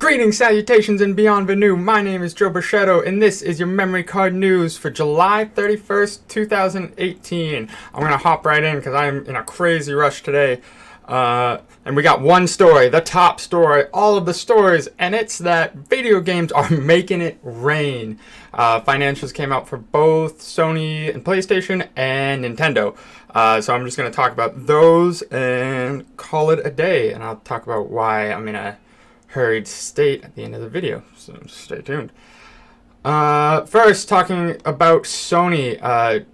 Greetings, salutations, and bienvenue. My name is Joe Brachetto, and this is your memory card news for July 31st, 2018. I'm going to hop right in because I'm in a crazy rush today. And we got one story, the top story, all of the stories, and it's that video games are making it rain. Financials came out for both Sony and PlayStation and Nintendo. So I'm just going to talk about those and call it a day, and I'll talk about why I'm in a hurried state at the end of the video, so stay tuned. First, talking about Sony,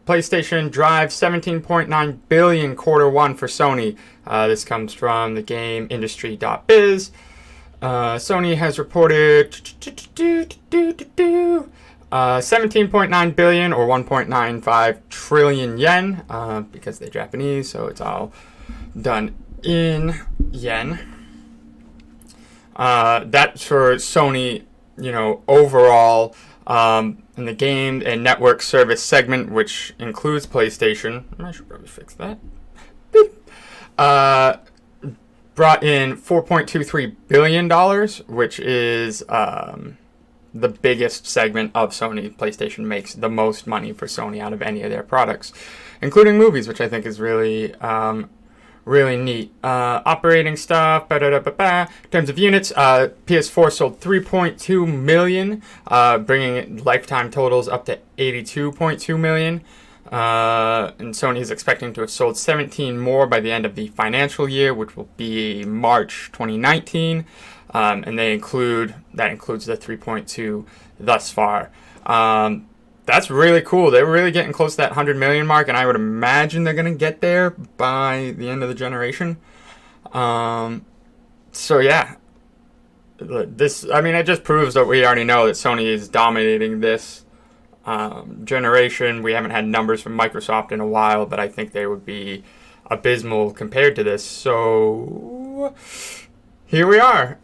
PlayStation drives 17.9 billion quarter one for Sony. This comes from the GameIndustry.biz. Sony has reported 17.9 billion or 1.95 trillion yen, because they're Japanese, so it's all done in yen. That's for Sony, overall, in the game and network service segment, which includes PlayStation. I should probably fix that. Brought in $4.23 billion, which is the biggest segment of Sony. PlayStation makes the most money for Sony out of any of their products, including movies, which I think is really neat. Operating stuff. In terms of units, PS4 sold 3.2 million, bringing lifetime totals up to 82.2 million. And Sony is expecting to have sold 17 more by the end of the financial year, which will be March 2019. And that includes the 3.2 thus far. That's really cool. They're really getting close to that 100 million mark, and I would imagine they're going to get there by the end of the generation. So yeah, it just proves that we already know that Sony is dominating this generation. We haven't had numbers from Microsoft in a while, but I think they would be abysmal compared to this. So here we are.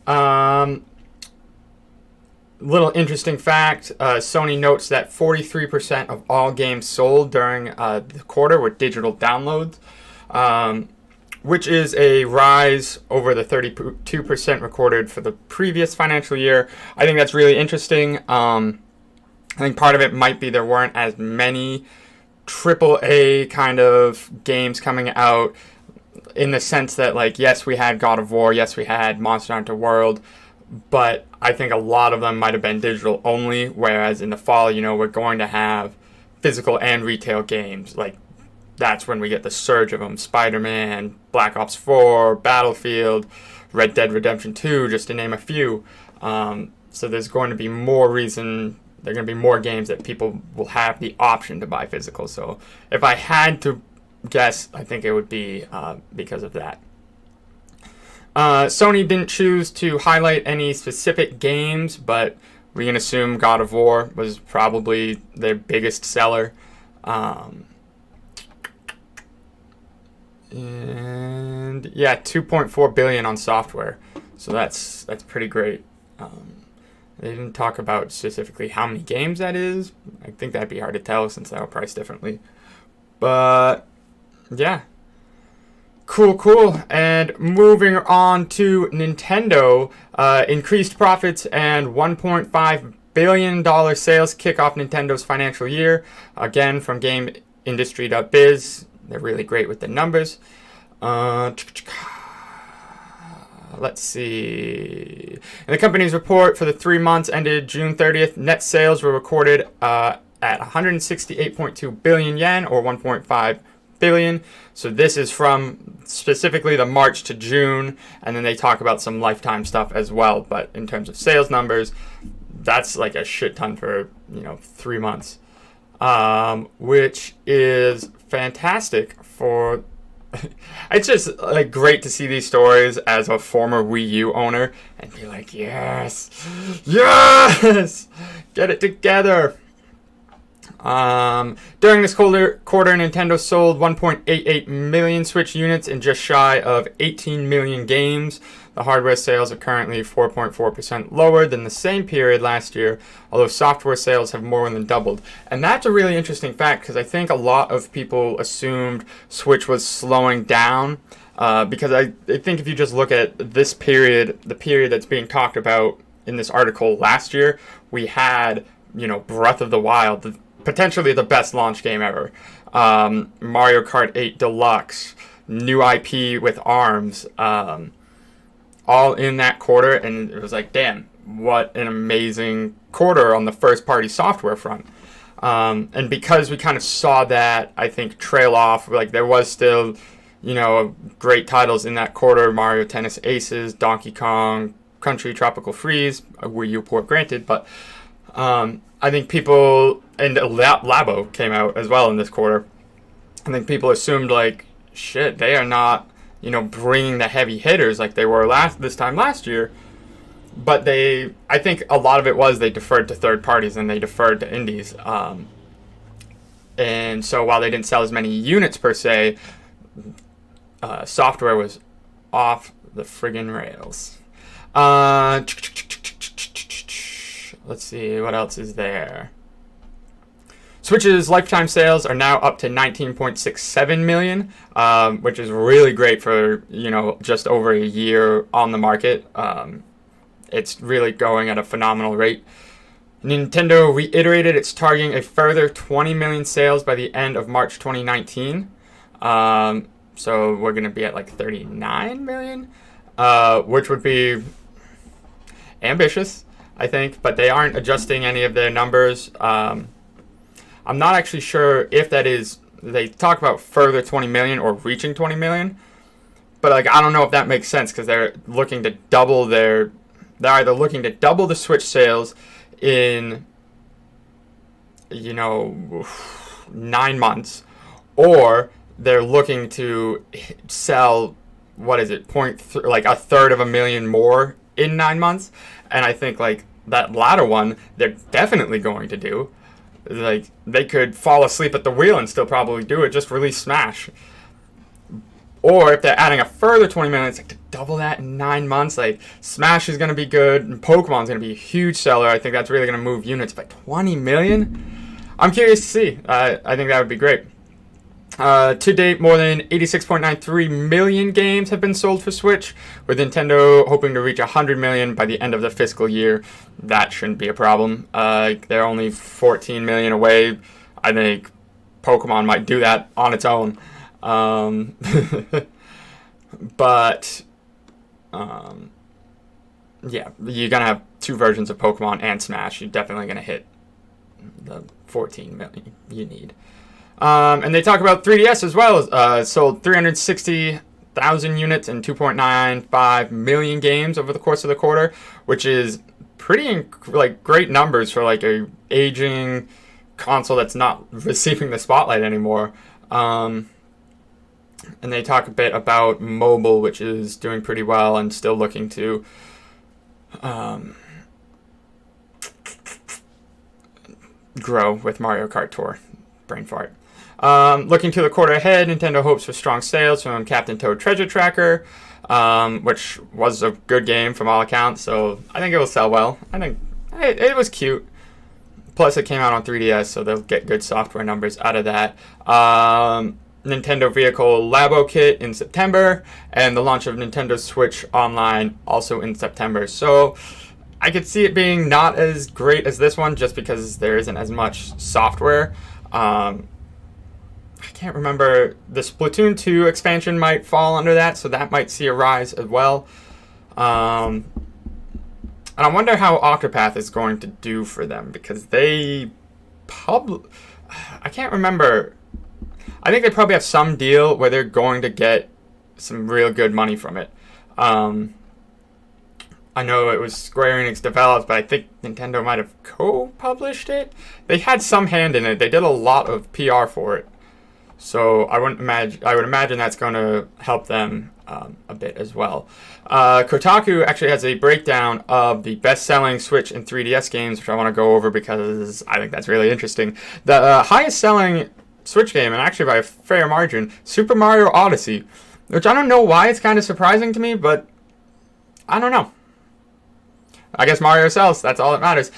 Little interesting fact, Sony notes that 43% of all games sold during the quarter were digital downloads, which is a rise over the 32% recorded for the previous financial year. I think that's really interesting. I think part of it might be there weren't as many AAA kind of games coming out, in the sense that, yes, we had God of War, yes, we had Monster Hunter World, but I think a lot of them might have been digital only, whereas in the fall, we're going to have physical and retail games. That's when we get the surge of them. Spider-Man, Black Ops 4, Battlefield, Red Dead Redemption 2, just to name a few. So there's going to be more reason, there are going to be more games that people will have the option to buy physical. So if I had to guess, I think it would be because of that. Sony didn't choose to highlight any specific games, but we can assume God of War was probably their biggest seller. And yeah, 2.4 billion on software. So that's pretty great. They didn't talk about specifically how many games that is. I think that'd be hard to tell since they were priced differently. But yeah. Cool. And moving on to Nintendo, increased profits and $1.5 billion sales kick off Nintendo's financial year. Again, from GameIndustry.biz. They're really great with the numbers. Let's see. In the company's report for the 3 months ended June 30th, net sales were recorded at 168.2 billion yen, or 1.5 billion. So this is from specifically the March to June, and then they talk about some lifetime stuff as well. But in terms of sales numbers, that's like a shit ton for 3 months, which is fantastic for. It's just great to see these stories as a former Wii U owner and be like, yes, get it together. During this quarter, Nintendo sold 1.88 million Switch units and just shy of 18 million games. The hardware sales are currently 4.4% lower than the same period last year, although software sales have more than doubled. And that's a really interesting fact, because I think a lot of people assumed Switch was slowing down, because I think if you just look at this period, the period that's being talked about in this article last year, we had, Breath of the Wild, potentially the best launch game ever. Mario Kart 8 Deluxe, new IP with ARMS, all in that quarter, and it was like, damn, what an amazing quarter on the first-party software front. And because we kind of saw that, I think, trail off, like there was still, great titles in that quarter, Mario Tennis Aces, Donkey Kong, Country Tropical Freeze, a Wii U port granted, but I think people, and Labo came out as well in this quarter. I think people assumed like, shit, they are not, bringing the heavy hitters like they were this time last year. But I think a lot of it was they deferred to third parties and they deferred to indies. And so while they didn't sell as many units per se, software was off the friggin' rails. Let's see, what else is there? Switch's lifetime sales are now up to 19.67 million, which is really great for, just over a year on the market. It's really going at a phenomenal rate. Nintendo reiterated it's targeting a further 20 million sales by the end of March 2019. So we're going to be at like 39 million, which would be ambitious, I think, but they aren't adjusting any of their numbers. I'm not actually sure if that is, they talk about further 20 million or reaching 20 million, but like I don't know if that makes sense because they're looking to double they're either looking to double the Switch sales in, 9 months, or they're looking to sell, like a third of a million more in 9 months. And I think like that latter one, they're definitely going to do. Like they could fall asleep at the wheel and still probably do it, just release Smash. Or if they're adding a further 20 million, it's like to double that in 9 months. Like Smash is going to be good, and Pokemon's going to be a huge seller. I think that's really going to move units by 20 million. I'm curious to see. I think that would be great. To date, more than 86.93 million games have been sold for Switch, with Nintendo hoping to reach 100 million by the end of the fiscal year. That shouldn't be a problem. They're only 14 million away. I think Pokemon might do that on its own. But yeah, you're gonna have 2 versions of Pokemon and Smash. You're definitely gonna hit the 14 million you need. And they talk about 3DS as well. Sold 360,000 units and 2.95 million games over the course of the quarter, which is pretty great numbers for like a aging console that's not receiving the spotlight anymore. And they talk a bit about mobile, which is doing pretty well and still looking to grow with Mario Kart Tour. Brain fart. Looking to the quarter ahead, Nintendo hopes for strong sales from Captain Toad Treasure Tracker, which was a good game from all accounts, so I think it will sell well. I think it was cute. Plus, it came out on 3DS, so they'll get good software numbers out of that. Nintendo Vehicle Labo Kit in September, and the launch of Nintendo Switch Online also in September. So I could see it being not as great as this one just because there isn't as much software. I can't remember. The Splatoon 2 expansion might fall under that, so that might see a rise as well. And I wonder how Octopath is going to do for them because I can't remember. I think they probably have some deal where they're going to get some real good money from it. I know it was Square Enix developed, but I think Nintendo might have co-published it. They had some hand in it. They did a lot of PR for it. So I would imagine that's going to help them a bit as well. Kotaku actually has a breakdown of the best-selling Switch and 3DS games, which I want to go over because I think that's really interesting. The highest-selling Switch game, and actually by a fair margin, Super Mario Odyssey, which I don't know why it's kind of surprising to me, but I don't know. I guess Mario sells. That's all that matters.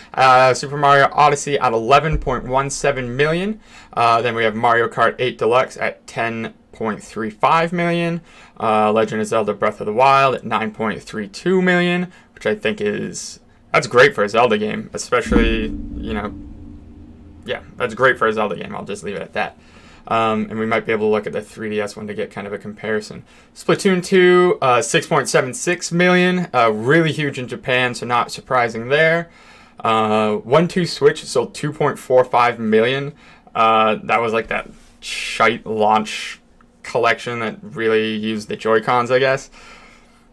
Super Mario Odyssey at 11.17 million. Then we have Mario Kart 8 Deluxe at 10.35 million. Legend of Zelda Breath of the Wild at 9.32 million, which I think is That's great for a Zelda game, especially, yeah, that's great for a Zelda game. I'll just leave it at that. And we might be able to look at the 3DS one to get kind of a comparison. Splatoon 2, 6.76 million, really huge in Japan, so not surprising there. 1-2 Switch sold 2.45 million. That was like that shite launch collection that really used the Joy-Cons, I guess.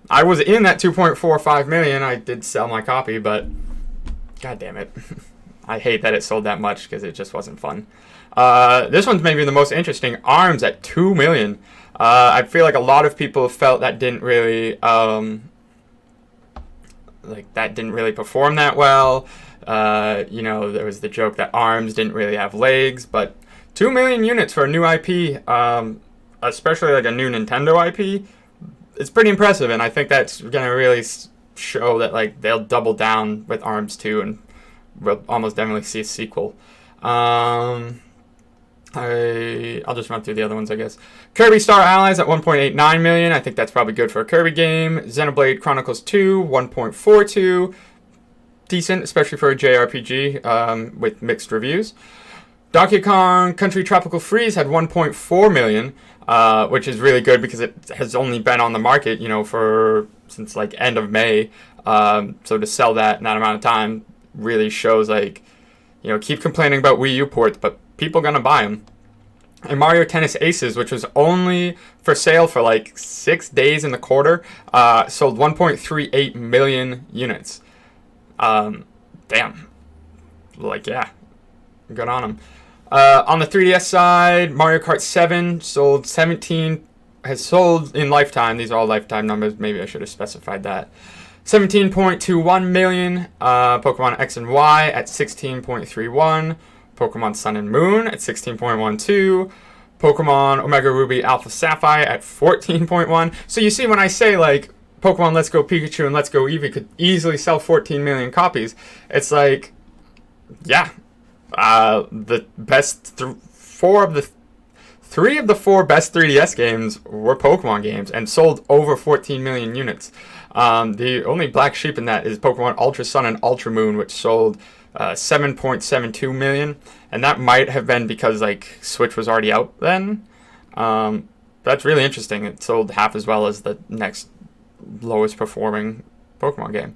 I was in that 2.45 million. I did sell my copy, but god damn it. I hate that it sold that much because it just wasn't fun. This one's maybe the most interesting. ARMS at 2 million. I feel like a lot of people felt that didn't really perform that well. There was the joke that ARMS didn't really have legs, but 2 million units for a new IP, especially like a new Nintendo IP, it's pretty impressive, and I think that's gonna really show that like they'll double down with ARMS 2, and we'll almost definitely see a sequel. I'll just run through the other ones, I guess. Kirby Star Allies at 1.89 million. I think that's probably good for a Kirby game. Xenoblade Chronicles 2, 1.42. Decent, especially for a JRPG, with mixed reviews. Donkey Kong Country Tropical Freeze had 1.4 million, which is really good because it has only been on the market, since like end of May. So to sell that in that amount of time really shows like, keep complaining about Wii U ports, but people gonna buy them. And Mario Tennis Aces, which was only for sale for like 6 days in the quarter, sold 1.38 million units. Damn. Like, yeah. Good on them. On the 3DS side, Mario Kart 7 has sold in lifetime. These are all lifetime numbers. Maybe I should have specified that. 17.21 million. Pokemon X and Y at 16.31. Pokemon Sun and Moon at 16.12. Pokemon Omega Ruby Alpha Sapphire at 14.1. So you see when I say like Pokemon Let's Go Pikachu and Let's Go Eevee could easily sell 14 million copies, it's like, yeah, the best three of the four best 3DS games were Pokemon games and sold over 14 million units. The only black sheep in that is Pokemon Ultra Sun and Ultra Moon, which sold 7.72 million, and that might have been because like Switch was already out then. That's really interesting. It sold half as well as the next lowest performing Pokemon game.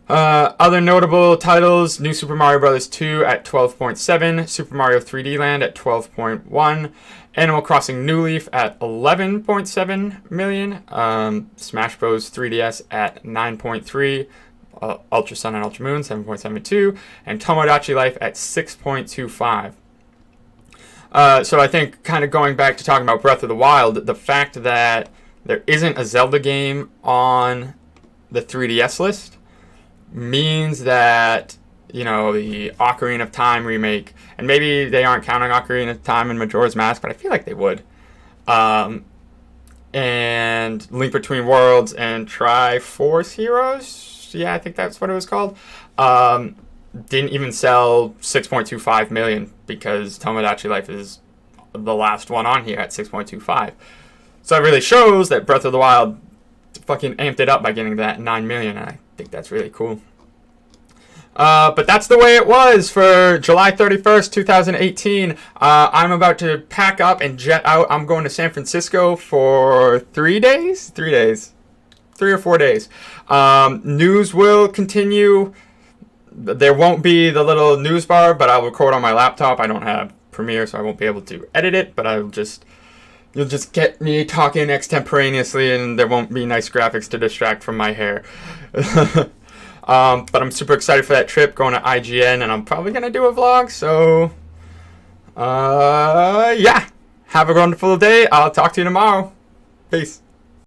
Other notable titles: New Super Mario Bros. 2 at 12.7, Super Mario 3D Land at 12.1, Animal Crossing New Leaf at 11.7 million, Smash Bros. 3DS at 9.3, Ultra Sun and Ultra Moon 7.72, and Tomodachi Life at 6.25. So I think kind of going back to talking about Breath of the Wild, the fact that there isn't a Zelda game on the 3DS list means that, the Ocarina of Time remake, and maybe they aren't counting Ocarina of Time and Majora's Mask, but I feel like they would. And Link Between Worlds and Triforce Heroes, yeah, I think that's what it was called, didn't even sell 6.25 million because Tomodachi Life is the last one on here at 6.25. So it really shows that Breath of the Wild fucking amped it up by getting that 9 million, and I think that's really cool. But that's the way it was for July 31st, 2018. I'm about to pack up and jet out. I'm going to San Francisco for 3 days? 3 days. 3 or 4 days. News will continue. There won't be the little news bar, but I'll record on my laptop. I don't have Premiere, so I won't be able to edit it, but you'll just get me talking extemporaneously, and there won't be nice graphics to distract from my hair. But I'm super excited for that trip, going to IGN, and I'm probably going to do a vlog, so yeah. Have a wonderful day. I'll talk to you tomorrow. Peace.